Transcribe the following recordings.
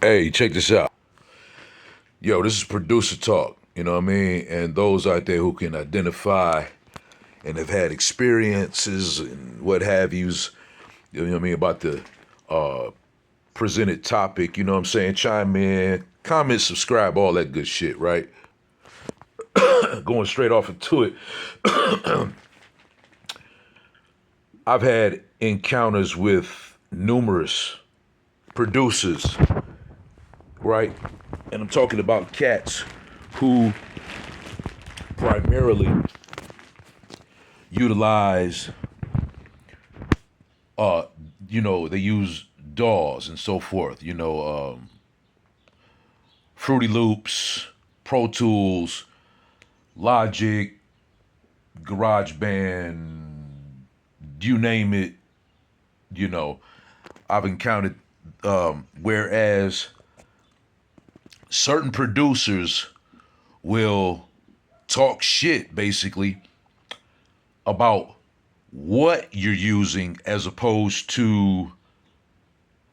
Hey, check this out. Yo, this is producer talk. You know what I mean? And those out there who can identify and have had experiences and what have yous, you know what I mean, about the presented topic, you know what I'm saying? Chime in, comment, subscribe, all that good shit, right? Going straight off into it, I've had encounters with numerous producers, right? And I'm talking about cats who primarily utilize uh they use DAWs and so forth, Fruity Loops, Pro Tools, Logic, GarageBand, you name it, you know, I've encountered whereas certain producers will talk shit basically about what you're using as opposed to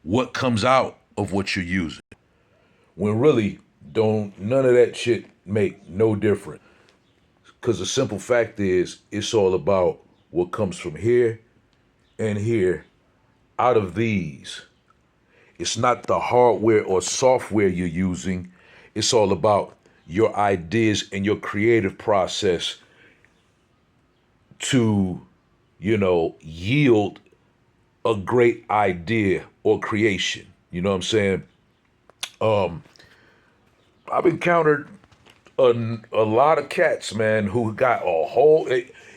what comes out of what you're using. When really don't none of that shit make no difference. Cause the simple fact is it's all about what comes from here and here out of these. It's not the hardware or software you're using. It's all about your ideas and your creative process to, yield a great idea or creation. You know what I'm saying? I've encountered a lot of cats, man, who got a whole.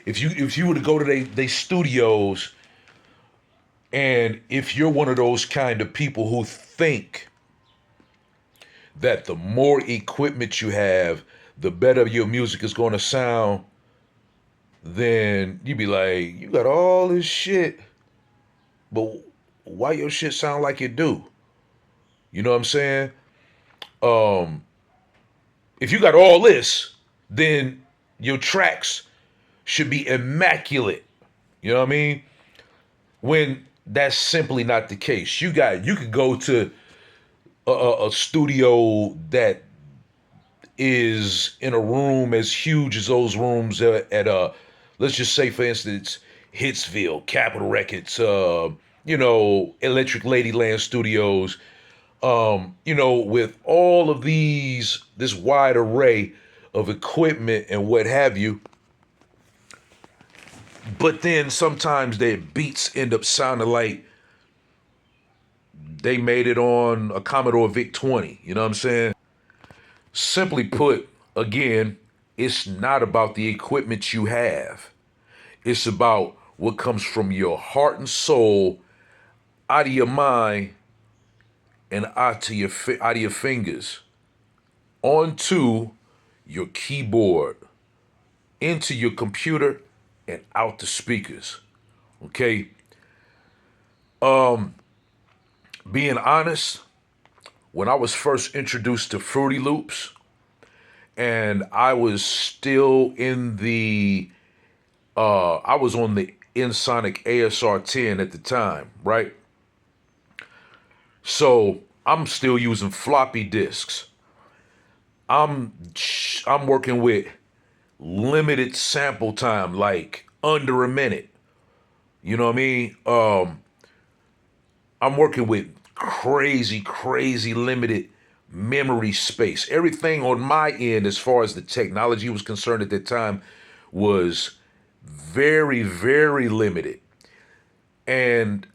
If you were to go to they studios, and if you're one of those kind of people who think that the more equipment you have, the better your music is going to sound, then you be like, you got all this shit, but why your shit sound like it do? You know what I'm saying? Um, if you got all this, then your tracks should be immaculate. You know what I mean? When that's simply not the case. You could go to a studio that is in a room as huge as those rooms at let's just say for instance Hitsville, Capitol Records, Electric Ladyland Studios, with all of this wide array of equipment and what have you. But then sometimes their beats end up sounding like they made it on a Commodore VIC 20. You know what I'm saying? Simply put, again, it's not about the equipment you have. It's about what comes from your heart and soul, out of your mind, and out of your fingers, onto your keyboard, into your computer, and out the speakers. Okay? Being honest, when I was first introduced to Fruity Loops, and I was still in I was on the Ensoniq ASR 10 at the time, right? So I'm still using floppy disks. I'm I'm working with limited sample time, like under a minute. You know what I mean? I'm working with crazy limited memory space. Everything on my end, as far as the technology was concerned at that time, was very limited. And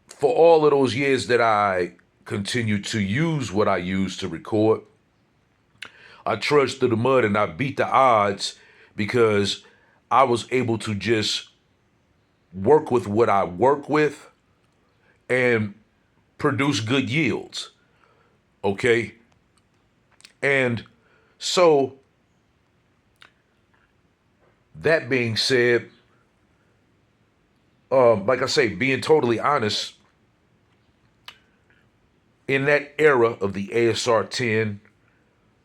for all of those years that I continued to use what I used to record, I trudged through the mud and I beat the odds because I was able to just work with what I work with and produce good yields. Okay. And so, that being said, like I say, being totally honest, in that era of the ASR 10,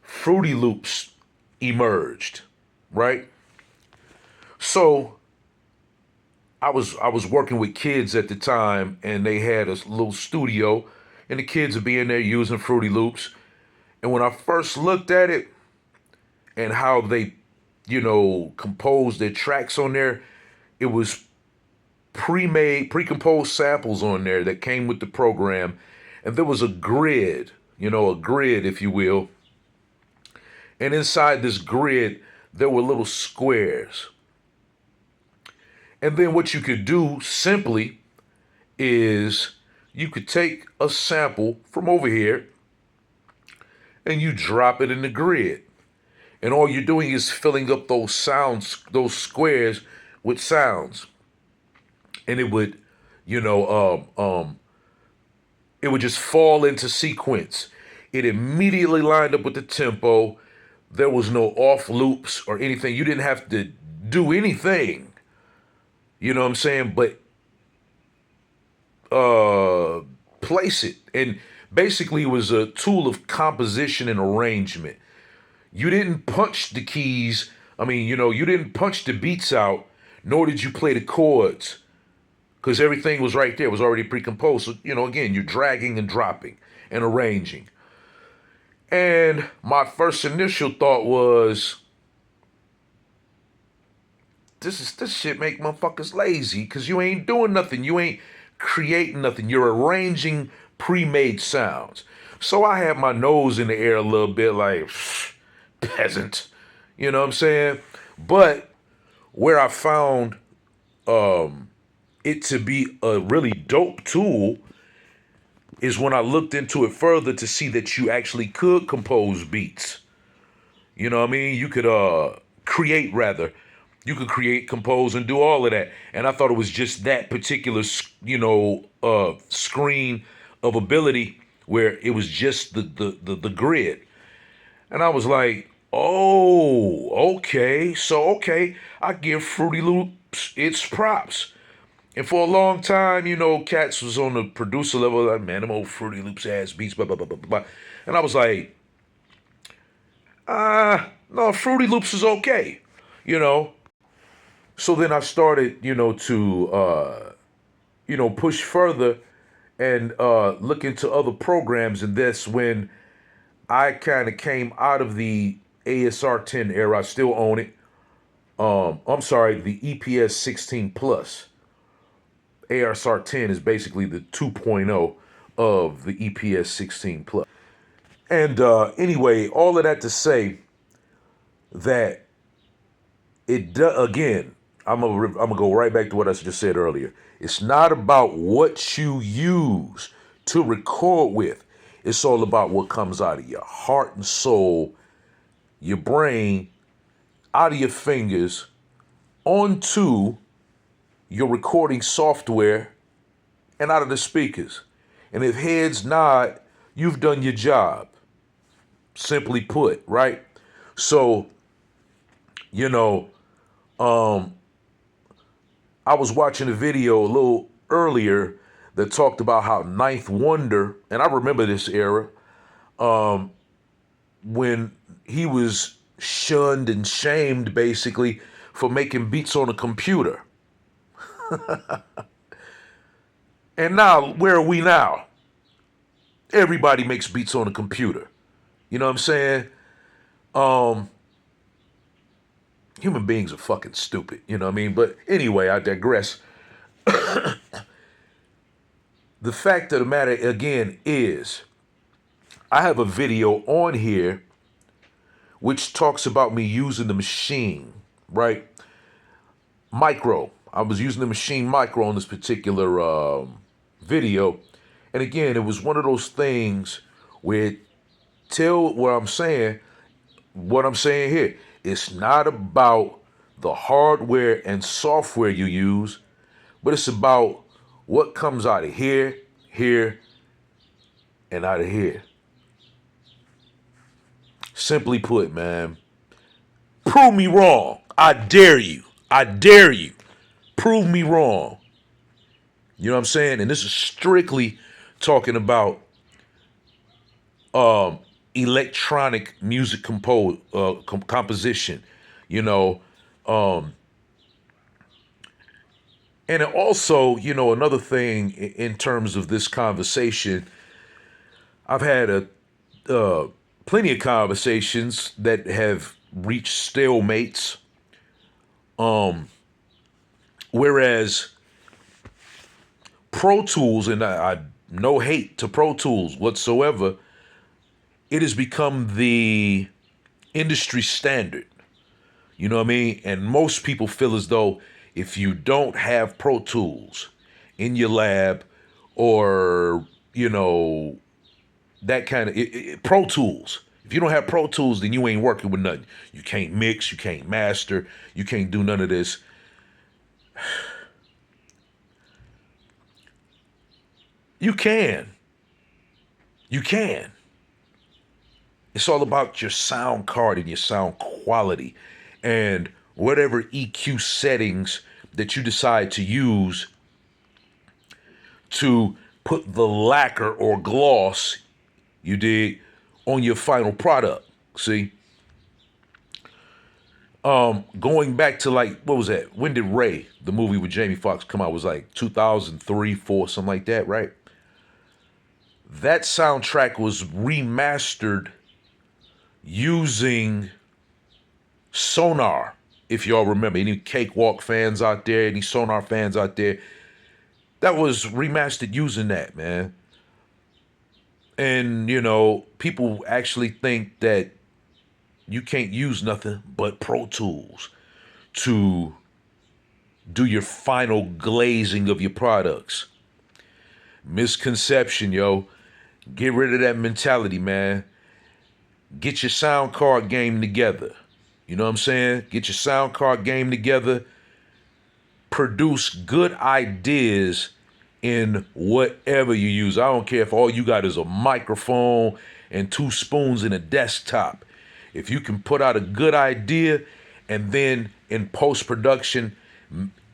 Fruity Loops emerged, right? So I was working with kids at the time, and they had a little studio. and the kids would be in there using Fruity Loops. And when I first looked at it and how they, composed their tracks on there, it was pre-made, pre-composed samples on there that came with the program. And there was a grid, a grid, if you will. And inside this grid, there were little squares. And then what you could do simply is you could take a sample from over here and you drop it in the grid. And all you're doing is filling up those sounds, those squares with sounds. And it would, it would just fall into sequence. It immediately lined up with the tempo. There was no off loops or anything. You didn't have to do anything. You know what I'm saying? But place it. And basically it was a tool of composition and arrangement. You didn't punch the keys. I mean, you didn't punch the beats out, nor did you play the chords, because everything was right there. It was already pre-composed. So, again, you're dragging and dropping and arranging. And my first initial thought was, this shit make motherfuckers lazy, because you ain't doing nothing. You ain't creating nothing. You're arranging pre-made sounds. So I had my nose in the air a little bit like, peasant. You know what I'm saying? But where I found it to be a really dope tool is when I looked into it further to see that you actually could compose beats. You know what I mean? You could create, rather. You could create, compose, and do all of that. And I thought it was just that particular, screen of ability where it was just the grid. And I was like, oh, okay. So, okay, I give Fruity Loops its props. And for a long time, Cats was on the producer level, like, man, them old Fruity Loops ass beats, blah, blah, blah, blah, blah. And I was like, no, Fruity Loops is okay, So then I started, to, push further and look into other programs. And that's when I kind of came out of the ASR 10 era. I still own it. I'm sorry, the EPS 16 Plus. ASR 10 is basically the 2.0 of the EPS 16 Plus. And anyway, all of that to say that again, I'm gonna go right back to what I just said earlier. It's not about what you use to record with. It's all about what comes out of your heart and soul, your brain, out of your fingers, onto your recording software, and out of the speakers. And if heads nod, you've done your job. Simply put, right? So, I was watching a video a little earlier that talked about how Ninth Wonder, and I remember this era, when he was shunned and shamed basically for making beats on a computer. And now, where are we now? Everybody makes beats on a computer. You know what I'm saying? Human beings are fucking stupid, you know what I mean? But anyway, I digress. The fact of the matter, again, is I have a video on here which talks about me using the machine, right? Micro. I was using the machine Micro on this particular video. And again, it was one of those things where what I'm saying here. It's not about the hardware and software you use, but it's about what comes out of here, and out of here. Simply put, man, prove me wrong. I dare you. I dare you. Prove me wrong. You know what I'm saying? And this is strictly talking about electronic music composition, and also, another thing in terms of this conversation I've had plenty of conversations that have reached stalemates. Whereas Pro Tools, and I no hate to Pro Tools whatsoever, it has become the industry standard. You know what I mean? And most people feel as though if you don't have Pro Tools in your lab, or, that kind of Pro Tools. If you don't have Pro Tools, then you ain't working with nothing. You can't mix, you can't master, you can't do none of this. You can. You can. It's all about your sound card and your sound quality and whatever EQ settings that you decide to use to put the lacquer or gloss, you dig, on your final product. See? Going back to, like, what was that? When did Ray, the movie with Jamie Foxx, come out? It was like 2003, 4, something like that, right? That soundtrack was remastered using Sonar. If y'all remember, any Cakewalk fans out there, any Sonar fans out there, that was remastered using that, man. And, people actually think that you can't use nothing but Pro Tools to do your final glazing of your products. Misconception, yo. Get rid of that mentality, man. Get your sound card game together. You know what I'm saying? Get your sound card game together. Produce good ideas in whatever you use. I don't care if all you got is a microphone and 2 spoons and a desktop. If you can put out a good idea and then in post-production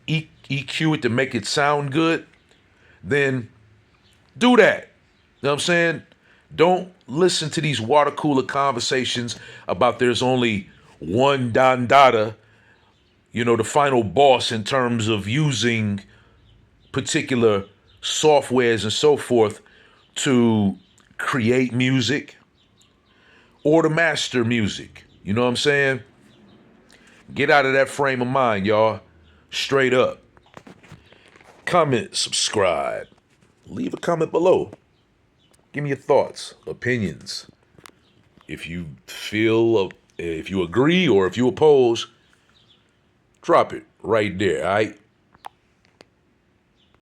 EQ it to make it sound good, then do that. You know what I'm saying? Don't listen to these water cooler conversations about there's only one Don Dada, the final boss in terms of using particular softwares and so forth to create music or to master music. You know what I'm saying? Get out of that frame of mind, y'all. Straight up. Comment, subscribe. Leave a comment below. Give me your thoughts, opinions. If you if you agree or if you oppose, drop it right there, all right?